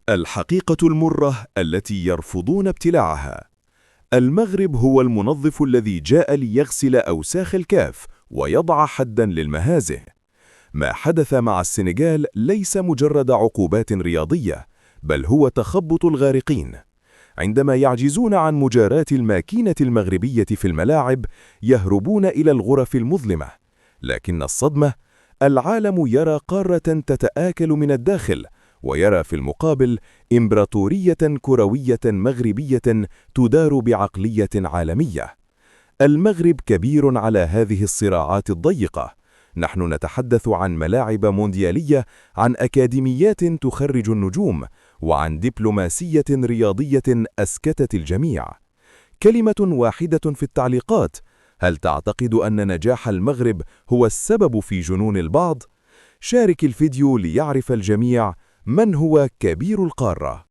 الحقيقة المرة التي يرفضون ابتلاعها. المغرب هو المنظف الذي جاء ليغسل أوساخ الكاف ويضع حداً للمهازه. ما حدث مع السنغال ليس مجرد عقوبات رياضية، بل هو تخبط الغارقين. عندما يعجزون عن مجاراة الماكينة المغربية في الملاعب، يهربون إلى الغرف المظلمة. لكن الصدمة، العالم يرى قارة تتآكل من الداخل، ويرى في المقابل إمبراطورية كروية مغربية تدار بعقلية عالمية. المغرب كبير على هذه الصراعات الضيقة. نحن نتحدث عن ملاعب مونديالية، عن أكاديميات تخرج النجوم، وعن دبلوماسية رياضية أسكتت الجميع. كلمة واحدة في التعليقات: هل تعتقد أن نجاح المغرب هو السبب في جنون البعض؟ شارك الفيديو ليعرف الجميع من هو كبير القارة.